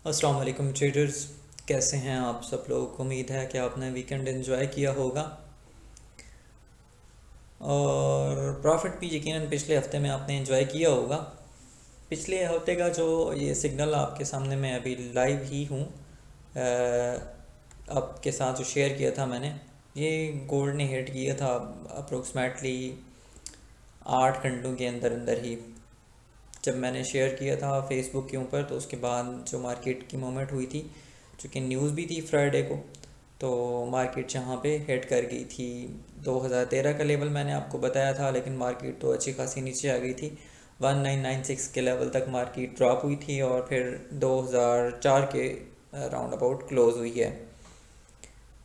अस्सलाम वालेकुम ट्रेडर्स। कैसे हैं आप सब लोग? उम्मीद है कि आपने वीकेंड एंजॉय किया होगा और प्रॉफिट भी यकीनन पिछले हफ्ते में आपने एंजॉय किया होगा। पिछले हफ्ते का जो ये सिग्नल आपके सामने मैं अभी लाइव ही हूँ, आपके साथ जो शेयर किया था मैंने, ये गोल्ड ने हिट किया था अप्रोक्सीमेटली 8 घंटों के अंदर अंदर ही। जब मैंने शेयर किया था फेसबुक के ऊपर तो उसके बाद जो मार्केट की मूवमेंट हुई थी, चूँकि न्यूज़ भी थी फ्राइडे को, तो मार्केट जहाँ पे हिट कर गई थी 2013 का लेवल मैंने आपको बताया था, लेकिन मार्केट तो अच्छी खासी नीचे आ गई थी। 1996 के लेवल तक मार्केट ड्रॉप हुई थी और फिर 2004 के राउंड अबाउट क्लोज हुई है।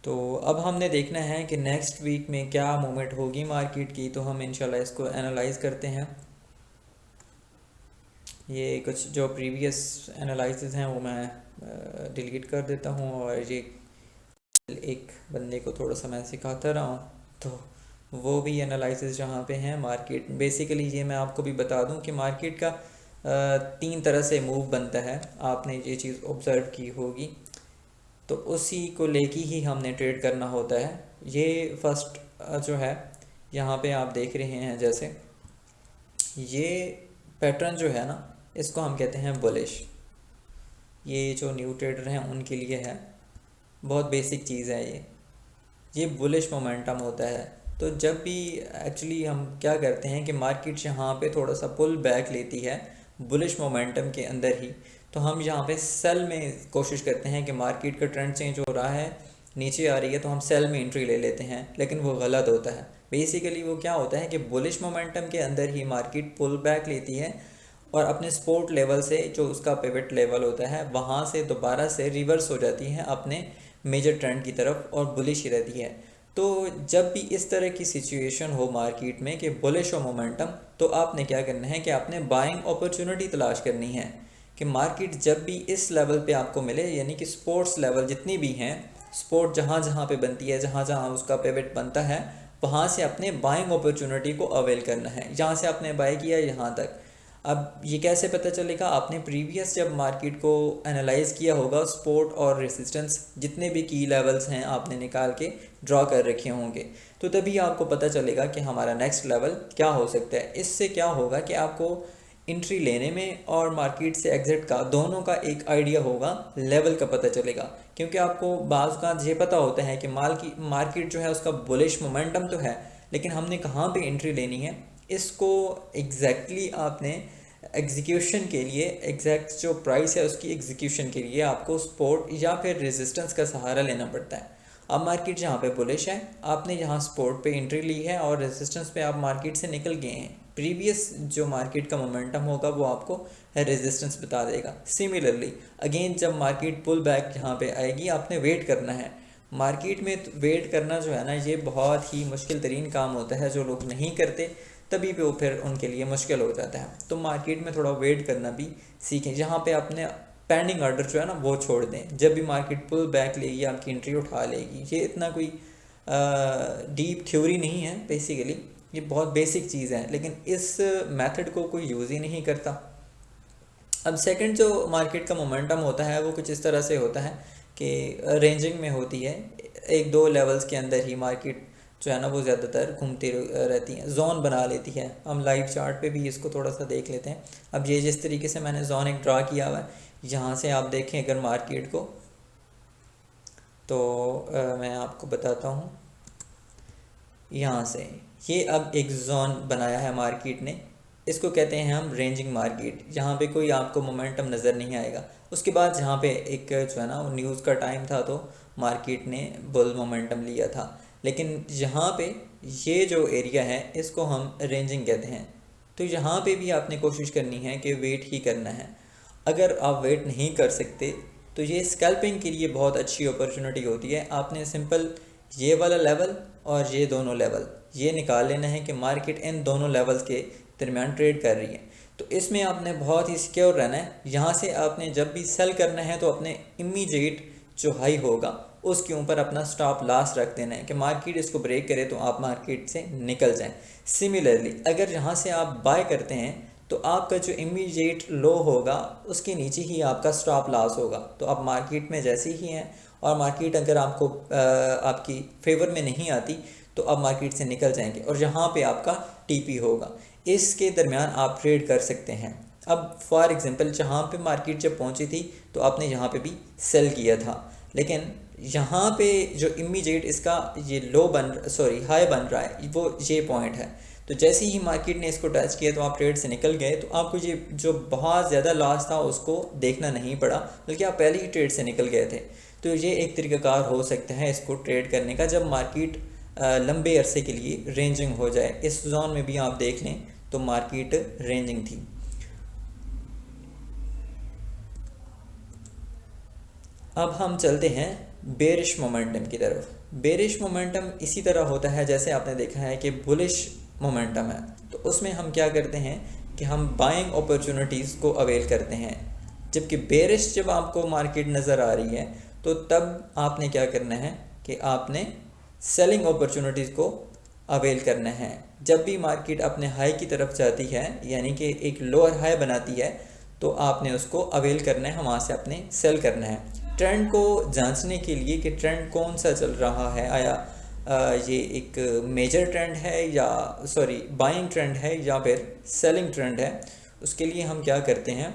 तो अब हमने देखना है कि नेक्स्ट वीक में क्या मूवमेंट होगी मार्केट की, तो हम इंशाल्लाह इसको एनालाइज करते हैं। ये कुछ जो प्रीवियस एनालिसिस हैं वो मैं डिलीट कर देता हूँ और ये एक बंदे को थोड़ा सा मैं सिखाता रहा हूँ, तो वो भी एनालिसिस जहाँ पे हैं मार्केट। बेसिकली ये मैं आपको भी बता दूँ कि मार्केट का 3 तरह से मूव बनता है, आपने ये चीज़ ऑब्ज़र्व की होगी, तो उसी को लेके ही हमने ट्रेड करना होता है। ये फर्स्ट जो है यहाँ पे आप देख रहे हैं, जैसे ये पैटर्न जो है ना, इसको हम कहते हैं बुलिश। ये जो न्यू ट्रेडर हैं उनके लिए है, बहुत बेसिक चीज़ है ये बुलिश मोमेंटम होता है। तो जब भी एक्चुअली हम क्या करते हैं कि मार्केट यहाँ पे थोड़ा सा पुल बैक लेती है बुलिश मोमेंटम के अंदर ही, तो हम यहाँ पे सेल में कोशिश करते हैं कि मार्केट का ट्रेंड चेंज हो रहा है, नीचे आ रही है, तो हम सेल में एंट्री ले लेते हैं, लेकिन वो गलत होता है। बेसिकली वो क्या होता है कि बुलिश मोमेंटम के अंदर ही मार्केट पुल बैक लेती है और अपने सपोर्ट लेवल से, जो उसका पिवट लेवल होता है, वहाँ से दोबारा से रिवर्स हो जाती है अपने मेजर ट्रेंड की तरफ और बुलिश ही रहती है। तो जब भी इस तरह की सिचुएशन हो मार्केट में कि बुलिश हो मोमेंटम, तो आपने क्या करना है कि आपने बाइंग अपॉर्चुनिटी तलाश करनी है कि मार्केट जब भी इस लेवल पे आपको मिले, यानी कि सपोर्ट्स लेवल जितनी भी हैं, सपोर्ट जहाँ जहाँ पे बनती है, जहाँ जहाँ उसका पिवट बनता है, वहाँ से अपने बाइंग अपॉर्चुनिटी को अवेल करना है। यहाँ से आपने बाय किया यहाँ तक, अब ये कैसे पता चलेगा? आपने प्रीवियस जब मार्केट को एनालाइज किया होगा, सपोर्ट और रेसिस्टेंस जितने भी की लेवल्स हैं आपने निकाल के ड्रॉ कर रखे होंगे, तो तभी आपको पता चलेगा कि हमारा नेक्स्ट लेवल क्या हो सकता है। इससे क्या होगा कि आपको एंट्री लेने में और मार्केट से एग्जिट का, दोनों का एक आइडिया होगा, लेवल का पता चलेगा। क्योंकि आपको बाज़ का ये पता होता है कि मार्केट जो है उसका बुलिश मोमेंटम तो है, लेकिन हमने कहाँ पे एंट्री लेनी है, इसको एग्जैक्टली आपने एग्जीक्यूशन के लिए, एग्जैक्ट जो प्राइस है उसकी एग्जीक्यूशन के लिए आपको सपोर्ट या फिर रेजिस्टेंस का सहारा लेना पड़ता है। अब मार्केट जहाँ पे बुलिश है, आपने यहाँ सपोर्ट पे एंट्री ली है और रेजिस्टेंस पे आप मार्केट से निकल गए हैं, प्रीवियस जो मार्केट का मोमेंटम होगा वो आपको रेजिस्टेंस बता देगा। सिमिलरली अगेन जब मार्केट पुल बैक यहाँ पे आएगी, आपने वेट करना है। मार्केट में वेट करना जो है ना, ये बहुत ही मुश्किल तरीन काम होता है। जो लोग नहीं करते तभी पे वो फिर उनके लिए मुश्किल हो जाता है। तो मार्केट में थोड़ा वेट करना भी सीखें, जहाँ पे अपने पेंडिंग ऑर्डर जो है ना वो छोड़ दें। जब भी मार्केट पुल बैक लेगी, आपकी एंट्री उठा लेगी। ये इतना कोई डीप थ्योरी नहीं है, बेसिकली ये बहुत बेसिक चीज़ है, लेकिन इस मेथड को कोई यूज़ ही नहीं करता। अब सेकंड जो मार्केट का मोमेंटम होता है वो कुछ इस तरह से होता है कि रेंजिंग में होती है। एक दो लेवल्स के अंदर ही मार्केट जो है ना वो ज़्यादातर घूमती रहती हैं, जोन बना लेती है। हम लाइव चार्ट पे भी इसको थोड़ा सा देख लेते हैं। अब ये जिस तरीके से मैंने जोन एक ड्रा किया हुआ है, यहाँ से आप देखें अगर मार्केट को, तो मैं आपको बताता हूँ। यहाँ से ये अब एक जोन बनाया है मार्केट ने, इसको कहते हैं हम रेंजिंग मार्केट। यहाँ पे कोई आपको मोमेंटम नज़र नहीं आएगा। उसके बाद जहाँ पे एक जो है ना वो न्यूज़ का टाइम था, तो मार्केट ने बुल मोमेंटम लिया था। लेकिन यहाँ पे ये जो एरिया है इसको हम रेंजिंग कहते हैं। तो यहाँ पे भी आपने कोशिश करनी है कि वेट ही करना है। अगर आप वेट नहीं कर सकते तो ये स्कैल्पिंग के लिए बहुत अच्छी अपॉर्चुनिटी होती है। आपने सिंपल ये वाला लेवल और ये दोनों लेवल ये निकाल लेना है कि मार्केट इन दोनों लेवल्स के दरमियान ट्रेड कर रही है। तो इसमें आपने बहुत ही सिक्योर रहना है। यहाँ से आपने जब भी सेल करना है तो अपने इमीडिएट जो हाई होगा उसके ऊपर अपना स्टॉप लॉस रख देना है कि मार्केट इसको ब्रेक करे तो आप मार्केट से निकल जाएं। सिमिलरली अगर यहाँ से आप बाय करते हैं तो आपका जो इमीडिएट लो होगा उसके नीचे ही आपका स्टॉप लॉस होगा। तो आप मार्केट में जैसे ही हैं और मार्केट अगर आपको आपकी फेवर में नहीं आती तो आप मार्केट से निकल जाएंगे और यहाँ पे आपका टीपी होगा, इसके दरमियान आप ट्रेड कर सकते हैं। अब फॉर एग्जांपल जहाँ पे मार्केट जब पहुँची थी तो आपने यहाँ पे भी सेल किया था, लेकिन यहाँ पे जो इमीडिएट इसका ये हाई बन रहा है वो ये पॉइंट है। तो जैसे ही मार्केट ने इसको टच किया तो आप ट्रेड से निकल गए, तो आपको ये जो बहुत ज़्यादा लॉस था उसको देखना नहीं पड़ा, बल्कि आप पहले ही ट्रेड से निकल गए थे। तो ये एक तरीक़ाकार हो सकता है इसको ट्रेड करने का, जब मार्केट लंबे अरसे के लिए रेंजिंग हो जाए। इस जोन में भी आप देख लें तो मार्केट रेंजिंग थी। अब हम चलते हैं बेरिश मोमेंटम की तरफ। बेरिश मोमेंटम इसी तरह होता है जैसे आपने देखा है कि बुलिश मोमेंटम है, तो उसमें हम क्या करते हैं कि हम बाइंग अपॉर्चुनिटीज़ को अवेल करते हैं, जबकि बेरिश जब आपको मार्केट नज़र आ रही है तो तब आपने क्या करना है कि आपने सेलिंग अपॉर्चुनिटीज़ को अवेल करना है। जब भी मार्केट अपने हाई की तरफ जाती है, यानी कि एक लोअर हाई बनाती है, तो आपने उसको अवेल करना है, वहाँ से आपने सेल करना है। ट्रेंड को जांचने के लिए कि ट्रेंड कौन सा चल रहा है, आया ये एक मेजर ट्रेंड है या बाइंग ट्रेंड है या फिर सेलिंग ट्रेंड है, उसके लिए हम क्या करते हैं,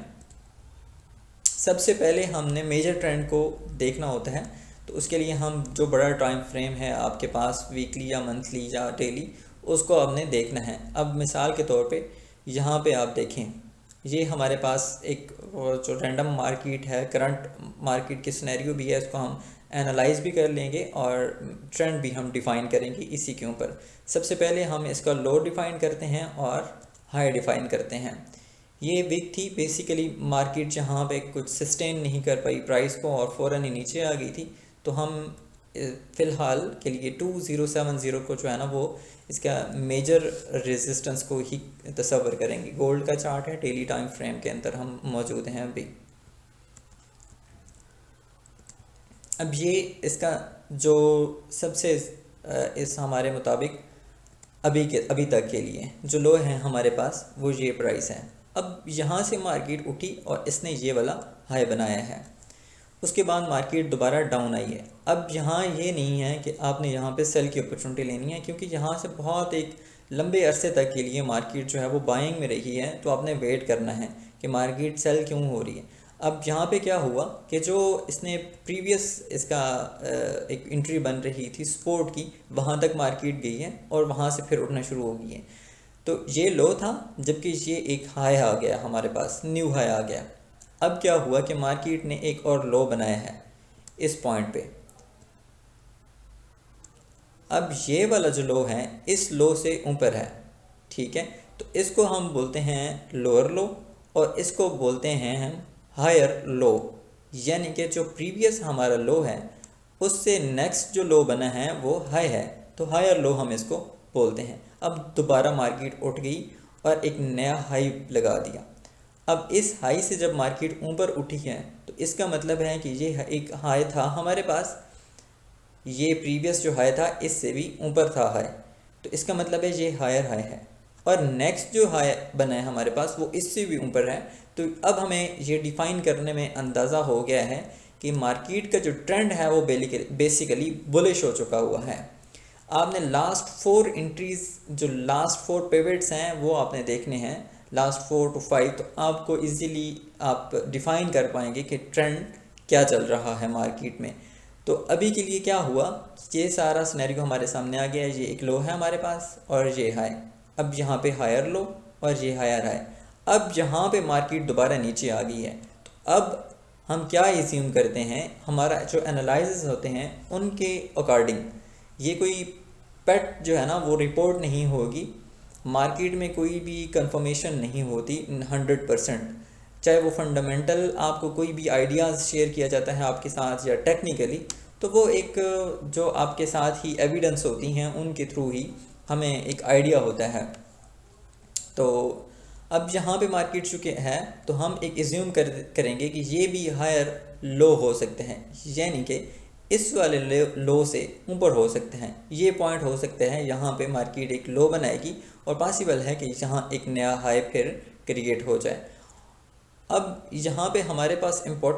सबसे पहले हमने मेजर ट्रेंड को देखना होता है। तो उसके लिए हम जो बड़ा टाइम फ्रेम है आपके पास, वीकली या मंथली या डेली, उसको आपने देखना है। अब मिसाल के तौर पे यहाँ पे आप देखें, ये हमारे पास एक जो रैंडम मार्केट है, करंट मार्केट की सिनेरियो भी है, इसको हम एनालाइज भी कर लेंगे और ट्रेंड भी हम डिफ़ाइन करेंगे इसी के ऊपर। सबसे पहले हम इसका लो डिफ़ाइन करते हैं और हाई डिफ़ाइन करते हैं। ये वीक थी बेसिकली, मार्केट जहाँ पे कुछ सस्टेन नहीं कर पाई प्राइस को और फ़ौरन ही नीचे आ गई थी, तो हम फ़िलहाल के लिए 2070 को जो है ना वो इसका मेजर रेजिस्टेंस को ही तस्वर करेंगे। गोल्ड का चार्ट है, डेली टाइम फ्रेम के अंदर हम मौजूद हैं अभी। अब ये इसका जो सबसे इस हमारे मुताबिक अभी तक के लिए जो लो है हमारे पास वो ये प्राइस है। अब यहाँ से मार्केट उठी और इसने ये वाला हाई बनाया है, उसके बाद मार्केट दोबारा डाउन आई है। अब यहाँ ये नहीं है कि आपने यहाँ पे सेल की अपॉर्चुनिटी लेनी है, क्योंकि यहाँ से बहुत एक लंबे अरसे तक के लिए मार्केट जो है वो बाइंग में रही है, तो आपने वेट करना है कि मार्केट सेल क्यों हो रही है। अब यहाँ पे क्या हुआ कि जो इसने प्रीवियस इसका एक एंट्री बन रही थी सपोर्ट की, वहाँ तक मार्केट गई है और वहाँ से फिर उठना शुरू हो गई है। तो ये लो था, जबकि ये एक हाई आ गया, हमारे पास न्यू हाई आ गया। अब क्या हुआ कि मार्केट ने एक और लो बनाया है इस पॉइंट पे। अब ये वाला जो लो है इस लो से ऊपर है, ठीक है, तो इसको हम बोलते हैं लोअर लो और इसको बोलते हैं हम हायर लो। यानी कि जो प्रीवियस हमारा लो है उससे नेक्स्ट जो लो बना है वो हाई है, तो हायर लो हम इसको बोलते हैं। अब दोबारा मार्केट उठ गई और एक नया हाई लगा दिया। अब इस हाई से जब मार्केट ऊपर उठी है तो इसका मतलब है कि ये एक हाई था हमारे पास, ये प्रीवियस जो हाई था इससे भी ऊपर था हाई, तो इसका मतलब है ये हायर हाई है। और नेक्स्ट जो हाई बना है हमारे पास वो इससे भी ऊपर है। तो अब हमें ये डिफ़ाइन करने में अंदाज़ा हो गया है कि मार्केट का जो ट्रेंड है वो बेसिकली बुलिश हो चुका हुआ है। आपने लास्ट 4 एंट्रीज़, जो लास्ट 4 पिवट्स हैं वो आपने देखने हैं, लास्ट 4 to 5, तो आपको इजीली आप डिफ़ाइन कर पाएंगे कि ट्रेंड क्या चल रहा है मार्केट में। तो अभी के लिए क्या हुआ, ये सारा सिनेरियो हमारे सामने आ गया है। ये एक लो है हमारे पास और ये हाई, अब यहाँ पे हायर लो और ये हायर हाई। अब यहाँ पे मार्केट दोबारा नीचे आ गई है, तो अब हम क्या एज्यूम करते हैं, हमारा जो एनालिसिस होते हैं उनके अकॉर्डिंग ये कोई पेट जो है ना वो रिपोर्ट नहीं होगी। मार्केट में कोई भी कंफर्मेशन नहीं होती 100%, चाहे वो फंडामेंटल आपको कोई भी आइडियाज़ शेयर किया जाता है आपके साथ या टेक्निकली, तो वो एक जो आपके साथ ही एविडेंस होती हैं उनके थ्रू ही हमें एक आइडिया होता है। तो अब यहाँ पे मार्केट चुके हैं तो हम एक एज्यूम करेंगे कि ये भी हायर लो हो सकते हैं, यानी कि इस वाले लो से ऊपर हो सकते हैं। ये पॉइंट हो सकते हैं यहाँ पे मार्केट एक लो बनाएगी और पॉसिबल है कि यहाँ एक नया हाई फिर क्रिएट हो जाए। अब यहाँ पे हमारे पास इम्पोर्टेंट